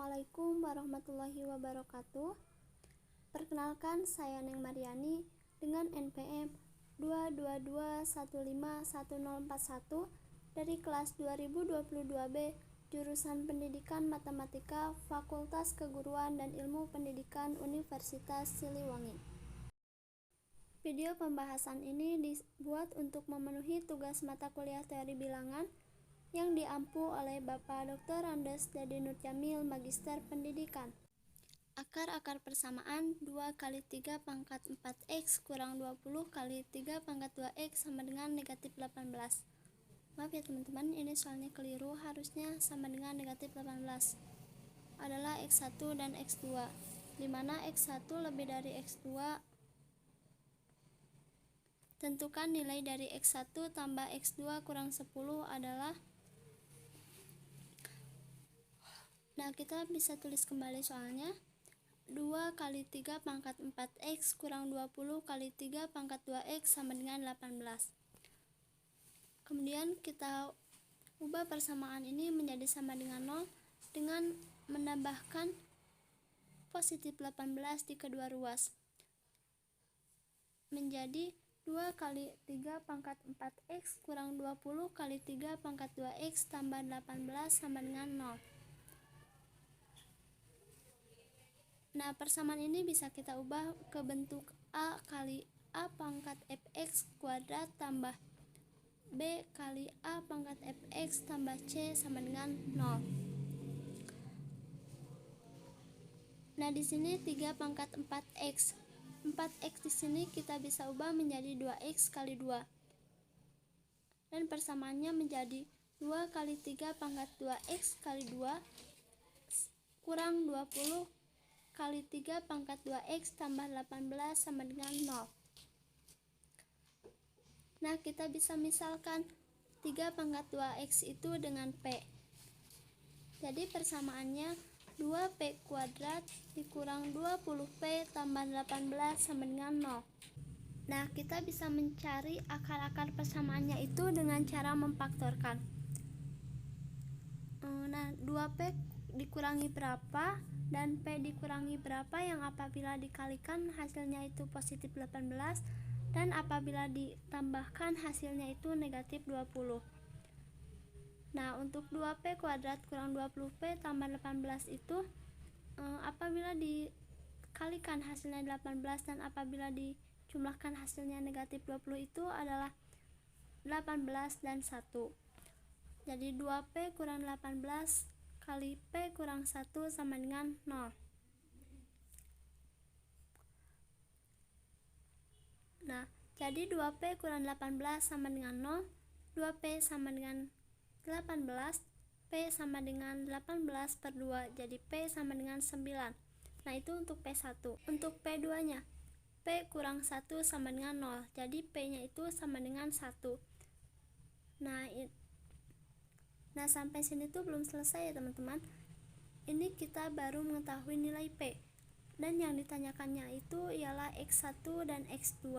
Assalamualaikum warahmatullahi wabarakatuh. Perkenalkan, saya Neng Mariani dengan NPM 222151041 dari kelas 2022B jurusan Pendidikan Matematika Fakultas Keguruan dan Ilmu Pendidikan Universitas Siliwangi. Video pembahasan ini dibuat untuk memenuhi tugas mata kuliah teori bilangan yang diampu oleh Bapak Dr. Andes Dede Nur Jamil, Magister Pendidikan. Akar-akar persamaan 2 kali 3 pangkat 4x kurang 20 kali 3 pangkat 2x sama dengan negatif 18. Maaf ya teman-teman, ini soalnya keliru, harusnya sama dengan negatif 18 adalah x1 dan x2, dimana x1 lebih dari x2. Tentukan nilai dari x1 tambah x2 kurang 10 adalah. Nah, kita bisa tulis kembali soalnya. 2 kali 3 pangkat 4x kurang 20 kali 3 pangkat 2x sama dengan 18. Kemudian kita ubah persamaan ini menjadi sama dengan 0 dengan menambahkan positif 18 di kedua ruas. Menjadi 2 kali 3 pangkat 4x kurang 20 kali 3 pangkat 2x tambah 18 sama dengan 0. Nah, persamaan ini bisa kita ubah ke bentuk A kali A pangkat fx kuadrat tambah B kali A pangkat fx tambah C sama dengan 0. Nah, di sini 3 pangkat 4x. 4x di sini kita bisa ubah menjadi 2x kali 2. Dan persamaannya menjadi 2 kali 3 pangkat 2x kali 2 kurang 20 kali 3 pangkat 2x tambah 18 sama dengan 0. Nah, kita bisa misalkan 3 pangkat 2x itu dengan P. Jadi persamaannya 2P kuadrat dikurang 20P tambah 18 sama dengan 0. Nah, kita bisa mencari akar-akar persamaannya itu dengan cara memfaktorkan. Nah, 2P dikurangi berapa dan P dikurangi berapa yang apabila dikalikan hasilnya itu positif 18 dan apabila ditambahkan hasilnya itu negatif 20. Nah, untuk 2P kuadrat kurang 20P tambah 18 itu apabila dikalikan hasilnya 18 dan apabila dijumlahkan hasilnya negatif 20 itu adalah 18 dan 1. Jadi 2P kurang 18 kali P kurang 1 sama dengan 0. Nah, jadi 2P kurang 18 sama dengan 0, 2P sama dengan 18, P sama dengan 18 per 2, jadi P sama dengan 9. Nah, itu untuk P1. Untuk P2 nya, P kurang 1 sama dengan 0, jadi P nya itu sama dengan 1. Nah, sampai sini tuh belum selesai ya teman-teman. Ini kita baru mengetahui nilai P. Dan yang ditanyakannya itu ialah X1 dan X2.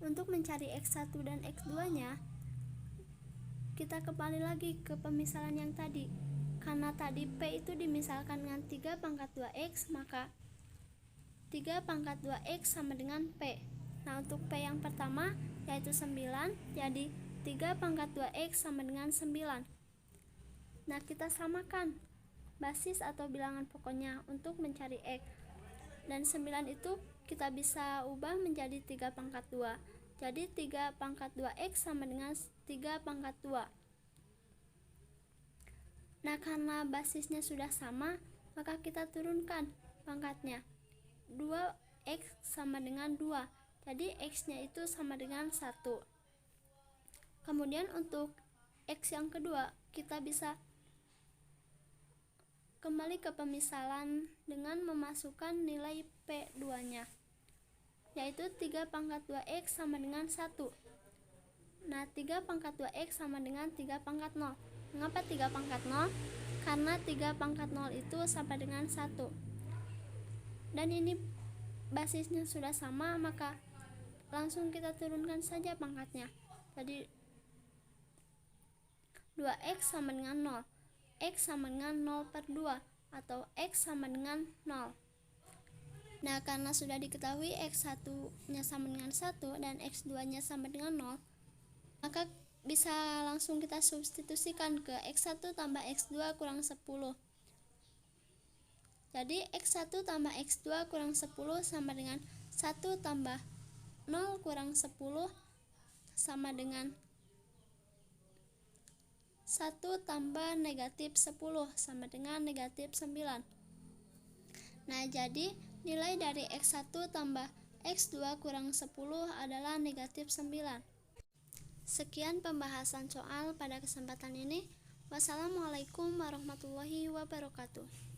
Untuk mencari X1 dan X2-nya, kita kembali lagi ke pemisalan yang tadi. Karena tadi P itu dimisalkan dengan 3 pangkat 2X, maka 3 pangkat 2X sama dengan P. Nah, untuk P yang pertama yaitu 9, jadi 3 pangkat 2X sama dengan 9. Nah, kita samakan basis atau bilangan pokoknya untuk mencari X. Dan 9 itu kita bisa ubah menjadi 3 pangkat 2. Jadi 3 pangkat 2X sama dengan 3 pangkat 2. Nah, karena basisnya sudah sama, maka kita turunkan pangkatnya. 2X sama dengan 2. Jadi X-nya itu sama dengan 1. Kemudian untuk X yang kedua, kita bisa kembali ke pemisalan dengan memasukkan nilai P2-nya, yaitu 3 pangkat 2X sama dengan 1. Nah, 3 pangkat 2X sama dengan 3 pangkat 0. Mengapa 3 pangkat 0? Karena 3 pangkat 0 itu sama dengan 1. Dan ini basisnya sudah sama, maka langsung kita turunkan saja pangkatnya. Jadi 2X sama dengan 0. X sama dengan 0/2 atau X sama dengan 0. Nah, karena sudah diketahui X1-nya sama dengan 1 dan X2-nya sama dengan 0, maka bisa langsung kita substitusikan ke X1 tambah X2 kurang 10. Jadi X1 tambah X2 kurang 10 sama dengan 1 tambah 0 kurang 10 sama dengan 1 tambah negatif 10 sama dengan negatif 9. Nah, jadi nilai dari X1 tambah X2 kurang 10 adalah negatif 9. Sekian pembahasan soal pada kesempatan ini. Wassalamualaikum warahmatullahi wabarakatuh.